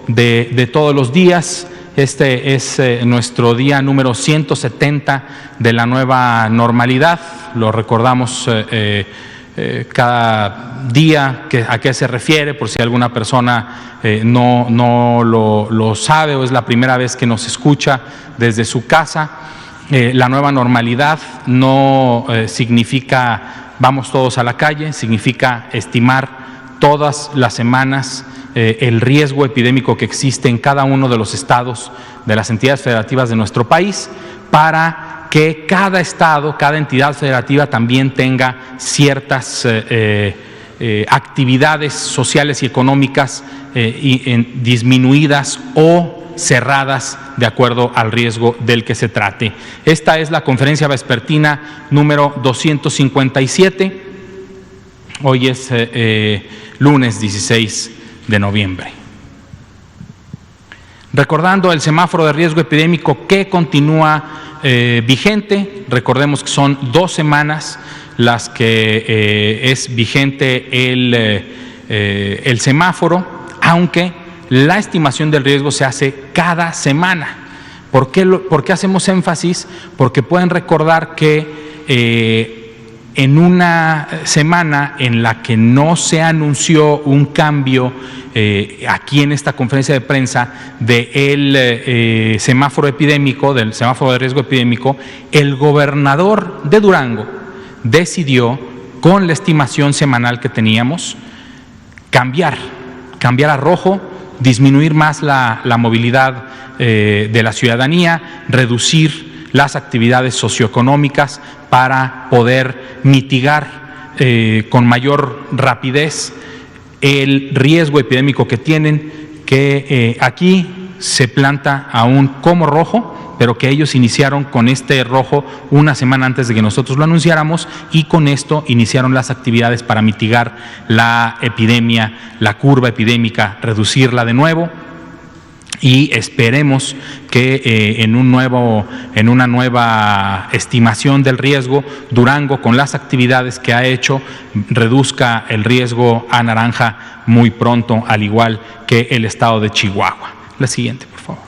de todos los días. Este es nuestro día número 170 de la nueva normalidad. Lo recordamos cada día a qué se refiere, por si alguna persona no lo sabe o es la primera vez que nos escucha desde su casa. La nueva normalidad no significa vamos todos a la calle, significa estimar todas las semanas el riesgo epidémico que existe en cada uno de los estados de las entidades federativas de nuestro país, para que cada estado, cada entidad federativa también tenga ciertas actividades sociales y económicas disminuidas o cerradas de acuerdo al riesgo del que se trate. Esta es la conferencia vespertina número 257. Hoy es lunes 16 de noviembre. Recordando el semáforo de riesgo epidémico que continúa vigente, recordemos que son 2 semanas las que es vigente el semáforo, aunque la estimación del riesgo se hace cada semana. ¿Por qué hacemos énfasis? Porque pueden recordar que en una semana en la que no se anunció un cambio aquí en esta conferencia de prensa del semáforo epidémico, del semáforo de riesgo epidémico, el gobernador de Durango decidió, con la estimación semanal que teníamos, cambiar a rojo, disminuir más la movilidad de la ciudadanía, reducir las actividades socioeconómicas para poder mitigar con mayor rapidez el riesgo epidémico que tienen, que aquí se planta aún como rojo, pero que ellos iniciaron con este rojo una semana antes de que nosotros lo anunciáramos, y con esto iniciaron las actividades para mitigar la epidemia, la curva epidémica, reducirla de nuevo. Y esperemos que en una nueva estimación del riesgo, Durango, con las actividades que ha hecho, reduzca el riesgo a naranja muy pronto, al igual que el estado de Chihuahua. La siguiente, por favor.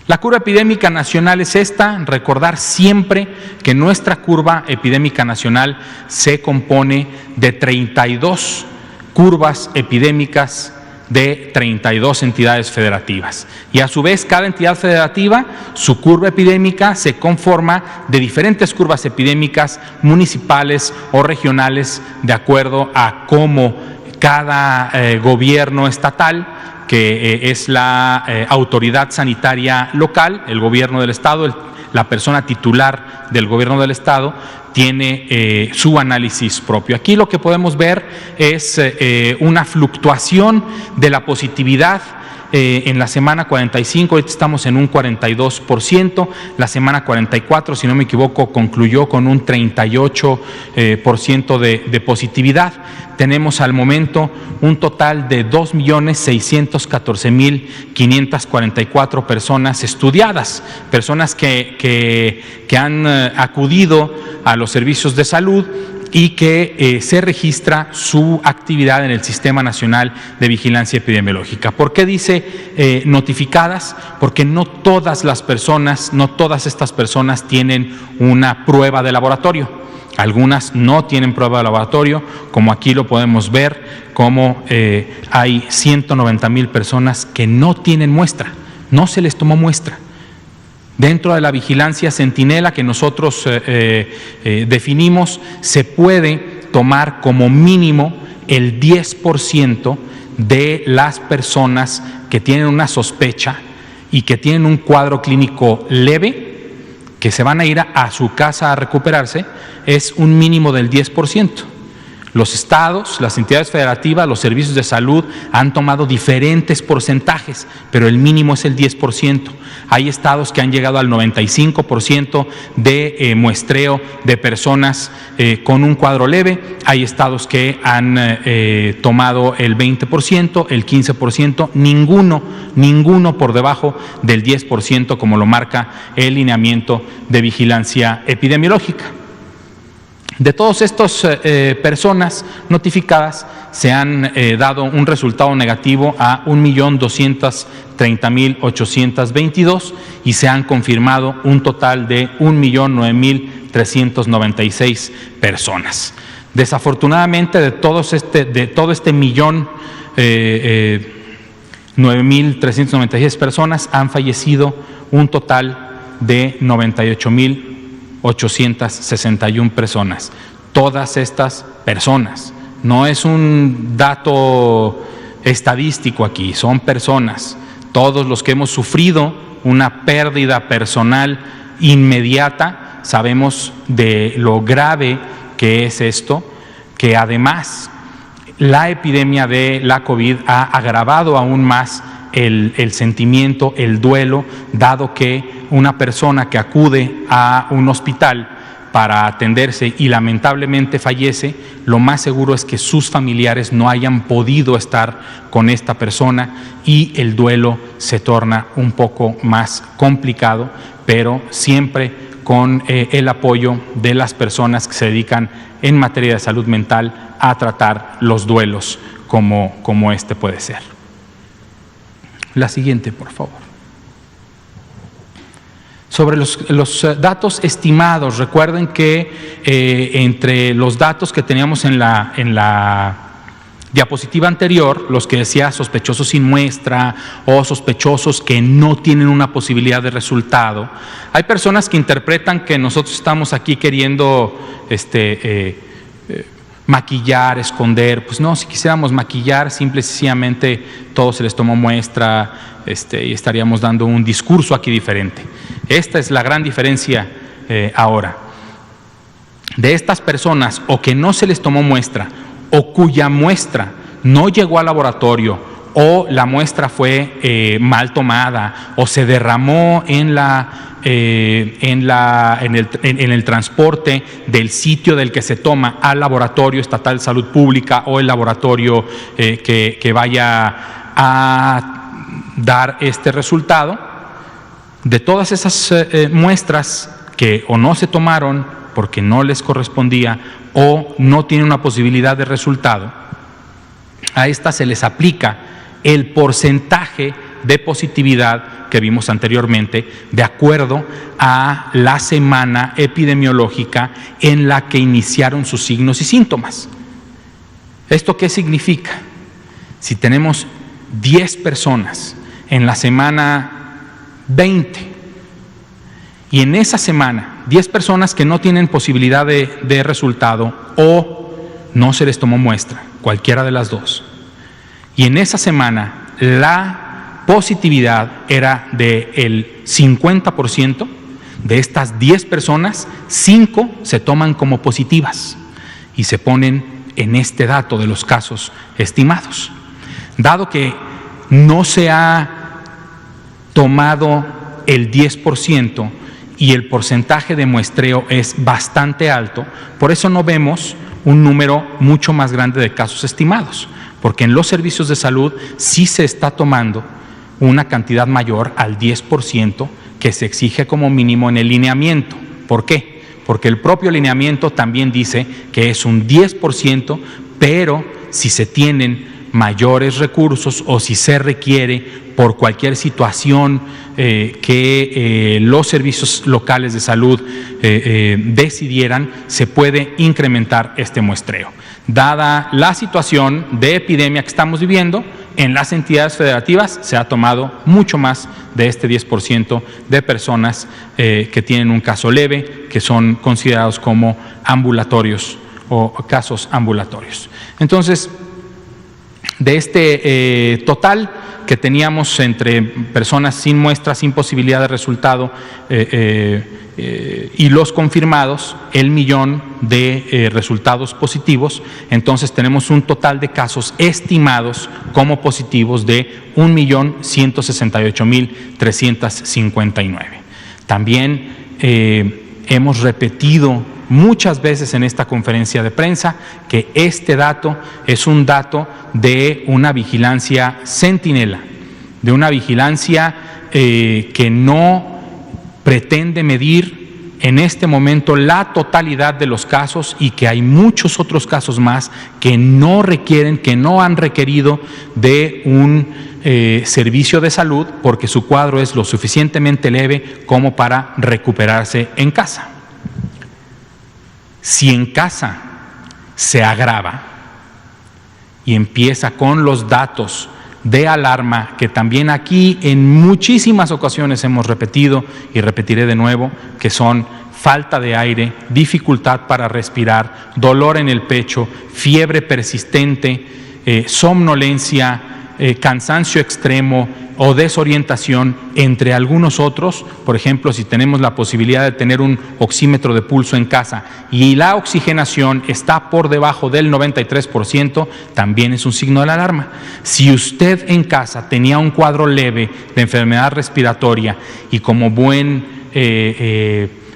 La curva epidémica nacional es esta. Recordar siempre que nuestra curva epidémica nacional se compone de 32 curvas epidémicas de 32 entidades federativas, y a su vez cada entidad federativa, su curva epidémica se conforma de diferentes curvas epidémicas municipales o regionales, de acuerdo a cómo cada gobierno estatal, que es la autoridad sanitaria local, el gobierno del estado, la persona titular del gobierno del estado, tiene su análisis propio. Aquí lo que podemos ver es una fluctuación de la positividad. En la semana 45, ahorita estamos en un 42%, la semana 44, si no me equivoco, concluyó con un 38% de positividad. Tenemos al momento un total de 2.614.544 personas estudiadas, personas que han acudido a los servicios de salud y que se registra su actividad en el Sistema Nacional de Vigilancia Epidemiológica. ¿Por qué dice notificadas? Porque no todas estas personas tienen una prueba de laboratorio. Algunas no tienen prueba de laboratorio, como aquí lo podemos ver, como hay 190,000 personas que no tienen muestra, no se les tomó muestra. Dentro de la vigilancia centinela que nosotros definimos, se puede tomar como mínimo el 10% de las personas que tienen una sospecha y que tienen un cuadro clínico leve, que se van a ir a su casa a recuperarse. Es un mínimo del 10%. Los estados, las entidades federativas, los servicios de salud han tomado diferentes porcentajes, pero el mínimo es el 10%. Hay estados que han llegado al 95% de muestreo de personas con un cuadro leve. Hay estados que han tomado el 20%, el 15%, ninguno por debajo del 10%, como lo marca el lineamiento de vigilancia epidemiológica. De todas estas personas notificadas, se han dado un resultado negativo a 1.230.822 y se han confirmado un total de 1.009.396 personas. Desafortunadamente, de todo este 1.009.396 personas, han fallecido un total de 98.861 personas. Todas estas personas, no es un dato estadístico aquí, son personas. Todos los que hemos sufrido una pérdida personal inmediata sabemos de lo grave que es esto, que además la epidemia de la COVID ha agravado aún más el sentimiento, el duelo, dado que una persona que acude a un hospital para atenderse y lamentablemente fallece, lo más seguro es que sus familiares no hayan podido estar con esta persona y el duelo se torna un poco más complicado, pero siempre con el apoyo de las personas que se dedican en materia de salud mental a tratar los duelos como este puede ser. La siguiente, por favor. Sobre los datos estimados, recuerden que entre los datos que teníamos en la diapositiva anterior, los que decía sospechosos sin muestra o sospechosos que no tienen una posibilidad de resultado, hay personas que interpretan que nosotros estamos aquí queriendo maquillar, esconder. Pues no, si quisiéramos maquillar, simple y sencillamente todos se les tomó muestra y estaríamos dando un discurso aquí diferente. Esta es la gran diferencia ahora. De estas personas o que no se les tomó muestra o cuya muestra no llegó al laboratorio o la muestra fue mal tomada o se derramó en el transporte del sitio del que se toma al laboratorio estatal de salud pública o el laboratorio que vaya a dar este resultado. De todas esas muestras que o no se tomaron porque no les correspondía o no tienen una posibilidad de resultado, a estas se les aplica el porcentaje de positividad que vimos anteriormente, de acuerdo a la semana epidemiológica en la que iniciaron sus signos y síntomas. ¿Esto qué significa? Si tenemos 10 personas en la semana 20 y en esa semana 10 personas que no tienen posibilidad de resultado o no se les tomó muestra, cualquiera de las dos, y en esa semana la positividad era del 50%, de estas 10 personas, 5 se toman como positivas y se ponen en este dato de los casos estimados. Dado que no se ha tomado el 10% y el porcentaje de muestreo es bastante alto, por eso no vemos un número mucho más grande de casos estimados, porque en los servicios de salud sí se está tomando una cantidad mayor al 10% que se exige como mínimo en el lineamiento. ¿Por qué? Porque el propio lineamiento también dice que es un 10%, pero si se tienen mayores recursos o si se requiere por cualquier situación que los servicios locales de salud decidieran, se puede incrementar este muestreo. Dada la situación de epidemia que estamos viviendo, en las entidades federativas se ha tomado mucho más de este 10% de personas que tienen un caso leve, que son considerados como ambulatorios o casos ambulatorios. Entonces, de este total que teníamos entre personas sin muestra, sin posibilidad de resultado y los confirmados, el millón de resultados positivos, entonces tenemos un total de casos estimados como positivos de 1.168.359. También hemos repetido muchas veces en esta conferencia de prensa que este dato es un dato de una vigilancia centinela, de una vigilancia que no pretende medir en este momento la totalidad de los casos y que hay muchos otros casos más que no requieren, que no han requerido de un servicio de salud porque su cuadro es lo suficientemente leve como para recuperarse en casa. Si en casa se agrava y empieza con los datos de alarma, que también aquí en muchísimas ocasiones hemos repetido y repetiré de nuevo, que son falta de aire, dificultad para respirar, dolor en el pecho, fiebre persistente, somnolencia, cansancio extremo o desorientación, entre algunos otros. Por ejemplo, si tenemos la posibilidad de tener un oxímetro de pulso en casa y la oxigenación está por debajo del 93%, también es un signo de alarma. Si usted en casa tenía un cuadro leve de enfermedad respiratoria y como buen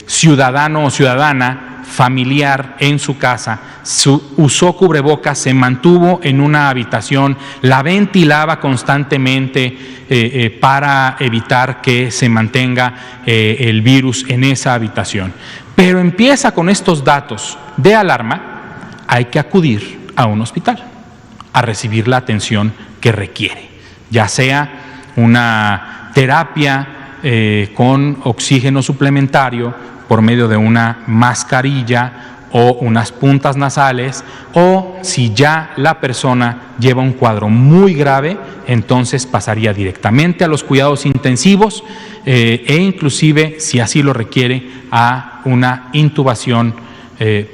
ciudadano o ciudadana familiar en su casa, usó cubrebocas, se mantuvo en una habitación, la ventilaba constantemente para evitar que se mantenga el virus en esa habitación. Pero empieza con estos datos de alarma, hay que acudir a un hospital a recibir la atención que requiere, ya sea una terapia con oxígeno suplementario por medio de una mascarilla o unas puntas nasales, o si ya la persona lleva un cuadro muy grave, entonces pasaría directamente a los cuidados intensivos e inclusive, si así lo requiere, a una intubación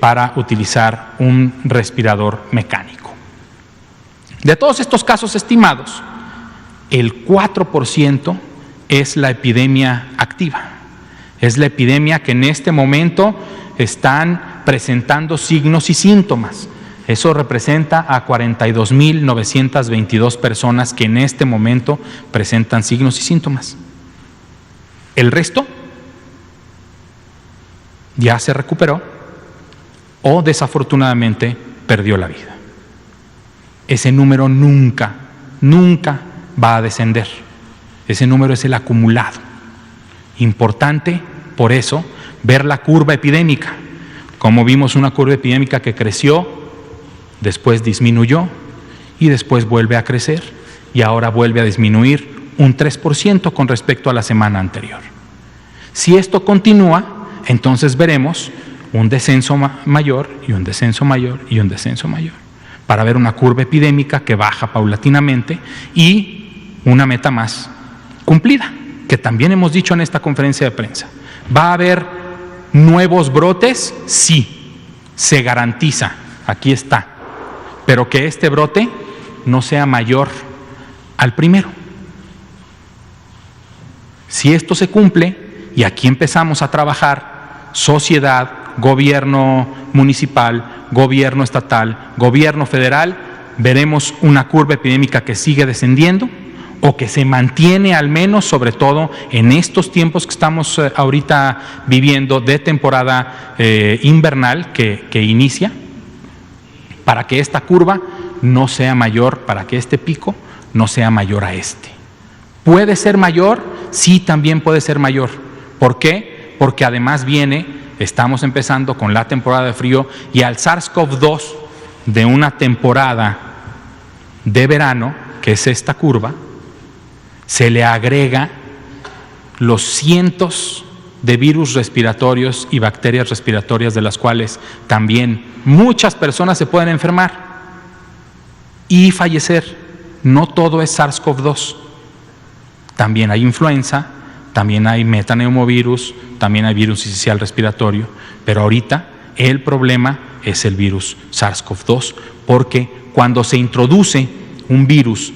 para utilizar un respirador mecánico. De todos estos casos estimados, el 4% es la epidemia activa. Es la epidemia que en este momento están presentando signos y síntomas. Eso representa a 42.922 personas que en este momento presentan signos y síntomas. El resto ya se recuperó o desafortunadamente perdió la vida. Ese número nunca va a descender. Ese número es el acumulado. Importante, por eso, ver la curva epidémica. Como vimos una curva epidémica que creció, después disminuyó y después vuelve a crecer y ahora vuelve a disminuir un 3% con respecto a la semana anterior. Si esto continúa, entonces veremos un descenso mayor y un descenso mayor y un descenso mayor, para ver una curva epidémica que baja paulatinamente y una meta más cumplida, que también hemos dicho en esta conferencia de prensa. ¿Va a haber nuevos brotes? Sí, se garantiza, aquí está, pero que este brote no sea mayor al primero. Si esto se cumple, y aquí empezamos a trabajar, sociedad, gobierno municipal, gobierno estatal, gobierno federal, veremos una curva epidémica que sigue descendiendo o que se mantiene, al menos, sobre todo en estos tiempos que estamos ahorita viviendo de temporada invernal que inicia, para que esta curva no sea mayor, para que este pico no sea mayor a este. ¿Puede ser mayor? Sí, también puede ser mayor. ¿Por qué? Porque además estamos empezando con la temporada de frío y al SARS-CoV-2 de una temporada de verano, que es esta curva, se le agrega los cientos de virus respiratorios y bacterias respiratorias de las cuales también muchas personas se pueden enfermar y fallecer. No todo es SARS-CoV-2. También hay influenza, también hay metaneumovirus, también hay virus sincicial respiratorio, pero ahorita el problema es el virus SARS-CoV-2, porque cuando se introduce un virus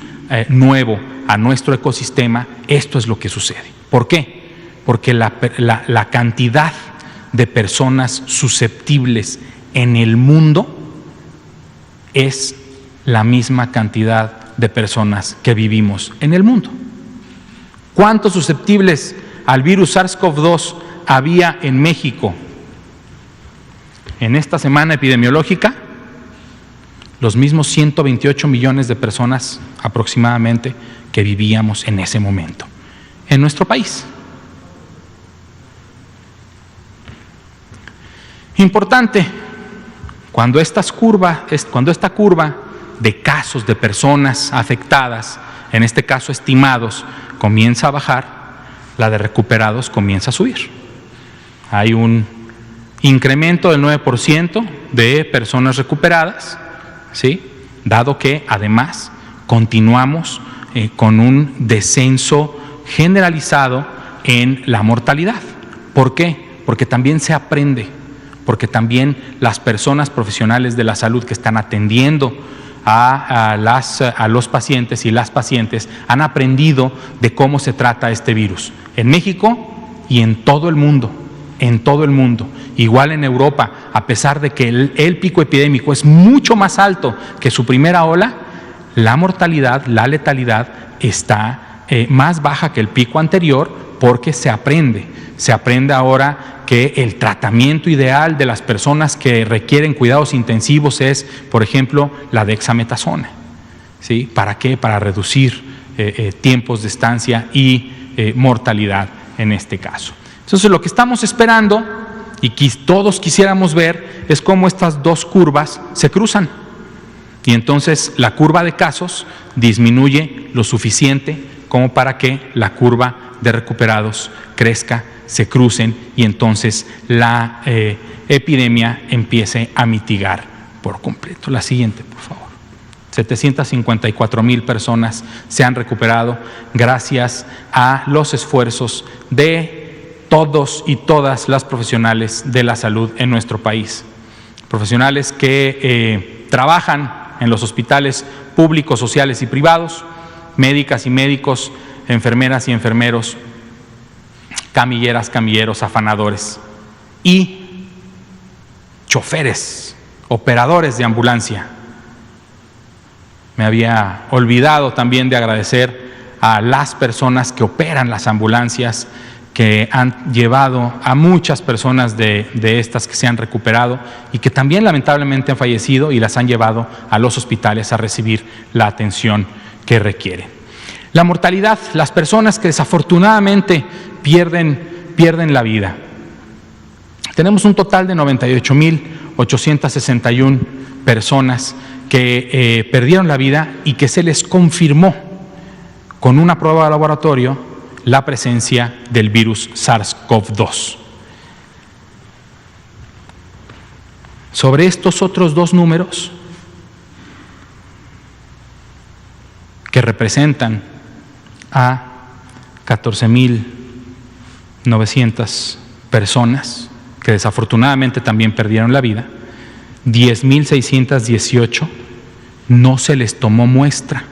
nuevo a nuestro ecosistema, esto es lo que sucede. ¿Por qué? Porque la cantidad de personas susceptibles en el mundo es la misma cantidad de personas que vivimos en el mundo. ¿Cuántos susceptibles al virus SARS-CoV-2 había en México en esta semana epidemiológica? Los mismos 128 millones de personas aproximadamente que vivíamos en ese momento en nuestro país. Importante, cuando esta curva de casos de personas afectadas, en este caso estimados, comienza a bajar, la de recuperados comienza a subir. Hay un incremento del 9% de personas recuperadas, ¿sí? Dado que además continuamos con un descenso generalizado en la mortalidad. ¿Por qué? Porque también se aprende, porque también las personas profesionales de la salud que están atendiendo a los pacientes y las pacientes han aprendido de cómo se trata este virus en México y en todo el mundo, igual en Europa, a pesar de que el pico epidémico es mucho más alto que su primera ola, la mortalidad, la letalidad está más baja que el pico anterior, porque se aprende ahora que el tratamiento ideal de las personas que requieren cuidados intensivos es, por ejemplo, la dexametasona, ¿sí? ¿Para qué? Para reducir tiempos de estancia y mortalidad en este caso. Entonces, lo que estamos esperando y todos quisiéramos ver es cómo estas dos curvas se cruzan. Y entonces la curva de casos disminuye lo suficiente como para que la curva de recuperados crezca, se crucen y entonces la epidemia empiece a mitigar por completo. La siguiente, por favor. 754,000 personas se han recuperado gracias a los esfuerzos de todos y todas las profesionales de la salud en nuestro país. Profesionales que trabajan en los hospitales públicos, sociales y privados, médicas y médicos, enfermeras y enfermeros, camilleras, camilleros, afanadores y choferes, operadores de ambulancia. Me había olvidado también de agradecer a las personas que operan las ambulancias, que han llevado a muchas personas de estas que se han recuperado y que también lamentablemente han fallecido y las han llevado a los hospitales a recibir la atención que requieren. La mortalidad, las personas que desafortunadamente pierden la vida. Tenemos un total de 98,861 personas que perdieron la vida y que se les confirmó con una prueba de laboratorio la presencia del virus SARS-CoV-2. Sobre estos otros dos números, que representan a 14,900 personas que desafortunadamente también perdieron la vida, 10,618 no se les tomó muestra.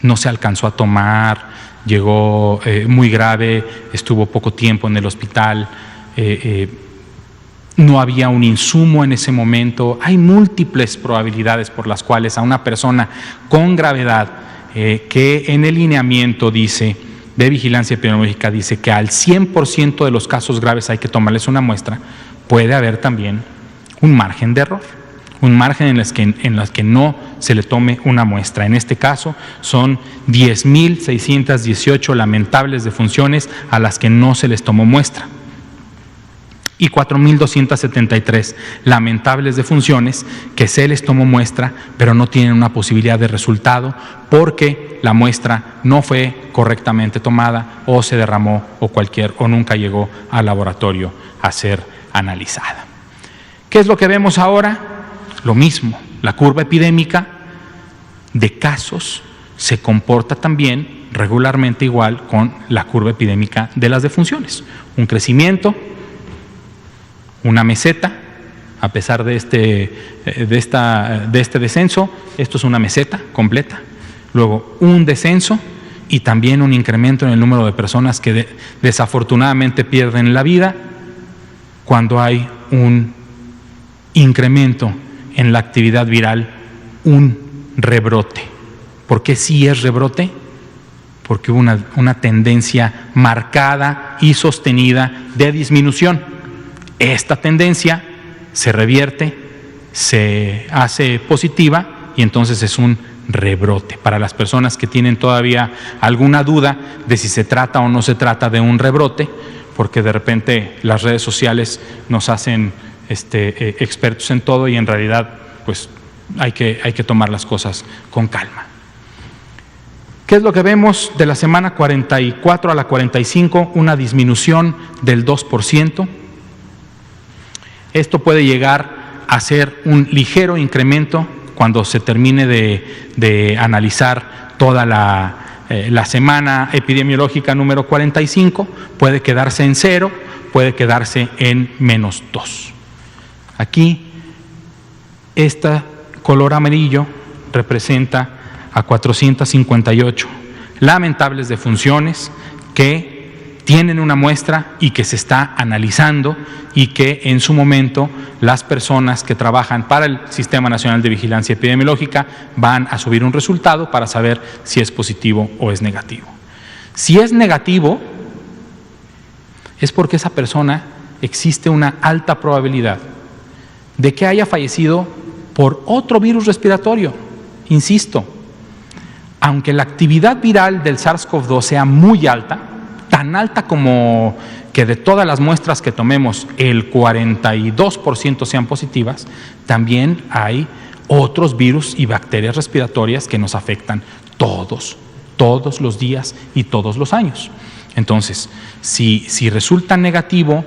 No se alcanzó a tomar, llegó muy grave, estuvo poco tiempo en el hospital, no había un insumo en ese momento. Hay múltiples probabilidades por las cuales a una persona con gravedad, que en el lineamiento dice, de vigilancia epidemiológica, dice que al 100% de los casos graves hay que tomarles una muestra, puede haber también un margen de error. Un margen en las que no se le tome una muestra. En este caso son 10,618 lamentables defunciones a las que no se les tomó muestra y 4,273 lamentables defunciones que se les tomó muestra pero no tienen una posibilidad de resultado porque la muestra no fue correctamente tomada o se derramó o nunca llegó al laboratorio a ser analizada. ¿Qué es lo que vemos ahora? Lo mismo, la curva epidémica de casos se comporta también regularmente igual con la curva epidémica de las defunciones. Un crecimiento, una meseta, a pesar de este descenso, esto es una meseta completa. Luego un descenso y también un incremento en el número de personas que desafortunadamente pierden la vida cuando hay un incremento en la actividad viral, un rebrote. ¿Por qué sí es rebrote? Porque hubo una tendencia marcada y sostenida de disminución. Esta tendencia se revierte, se hace positiva y entonces es un rebrote. Para las personas que tienen todavía alguna duda de si se trata o no se trata de un rebrote, porque de repente las redes sociales nos hacen expertos en todo y en realidad pues hay que tomar las cosas con calma. ¿Qué es lo que vemos de la semana 44 a la 45? Una disminución del 2%. Esto puede llegar a ser un ligero incremento cuando se termine de analizar toda la semana epidemiológica número 45, puede quedarse en 0, puede quedarse en -2. Aquí, este color amarillo representa a 458 lamentables defunciones que tienen una muestra y que se está analizando y que en su momento las personas que trabajan para el Sistema Nacional de Vigilancia Epidemiológica van a subir un resultado para saber si es positivo o es negativo. Si es negativo, es porque esa persona existe una alta probabilidad de que haya fallecido por otro virus respiratorio. Insisto, aunque la actividad viral del SARS-CoV-2 sea muy alta, tan alta como que de todas las muestras que tomemos el 42% sean positivas, también hay otros virus y bacterias respiratorias que nos afectan todos los días y todos los años. Entonces, si resulta negativo,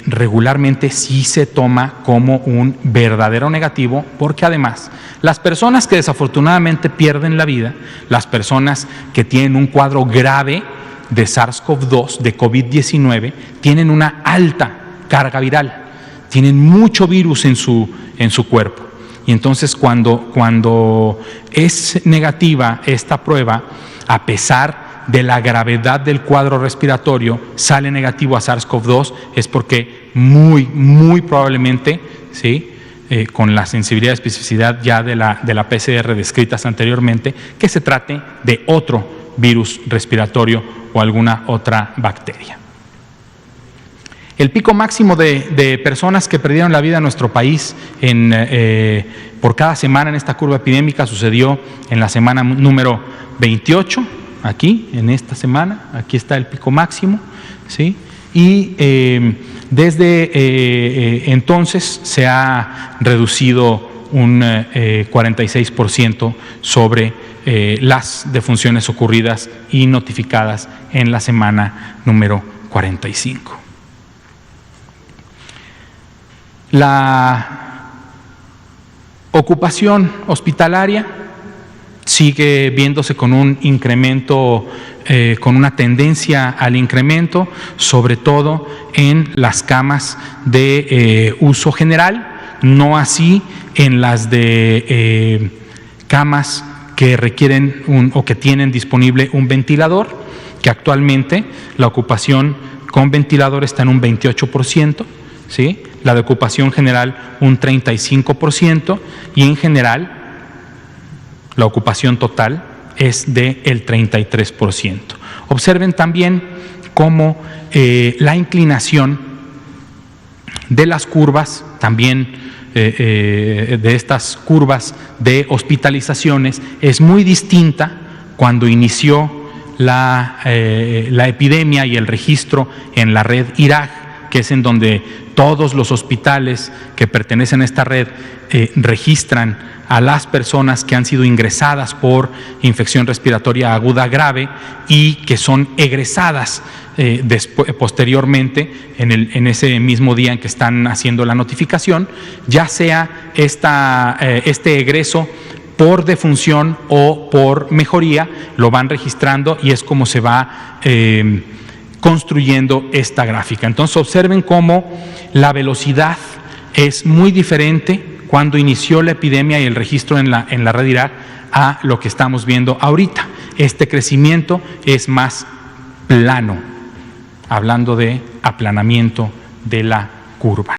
regularmente sí se toma como un verdadero negativo, porque además las personas que desafortunadamente pierden la vida, las personas que tienen un cuadro grave de SARS-CoV-2, de COVID-19, tienen una alta carga viral, tienen mucho virus en su cuerpo. Y entonces cuando es negativa esta prueba, a pesar de la gravedad del cuadro respiratorio, sale negativo a SARS-CoV-2, es porque muy probablemente, ¿sí?, con la sensibilidad y especificidad ya de la PCR descritas anteriormente, que se trate de otro virus respiratorio o alguna otra bacteria. El pico máximo de personas que perdieron la vida en nuestro país por cada semana en esta curva epidémica sucedió en la semana número 28, aquí, en esta semana, aquí está el pico máximo, ¿sí? Y desde entonces se ha reducido un 46% sobre las defunciones ocurridas y notificadas en la semana número 45. La ocupación hospitalaria sigue viéndose con un incremento, con una tendencia al incremento, sobre todo en las camas de uso general, no así en las de camas que requieren o que tienen disponible un ventilador, que actualmente la ocupación con ventilador está en un 28%, ¿sí? La de ocupación general un 35% y en general la ocupación total es del 33%. Observen también cómo la inclinación de las curvas, también de estas curvas de hospitalizaciones, es muy distinta cuando inició la epidemia y el registro en la red IRAG, que es en donde todos los hospitales que pertenecen a esta red registran a las personas que han sido ingresadas por infección respiratoria aguda grave y que son egresadas posteriormente en ese mismo día en que están haciendo la notificación, ya sea este egreso por defunción o por mejoría, lo van registrando y es como se va construyendo esta gráfica. Entonces observen cómo la velocidad es muy diferente cuando inició la epidemia y el registro en la red IRAG a lo que estamos viendo ahorita. Este crecimiento es más plano, hablando de aplanamiento de la curva.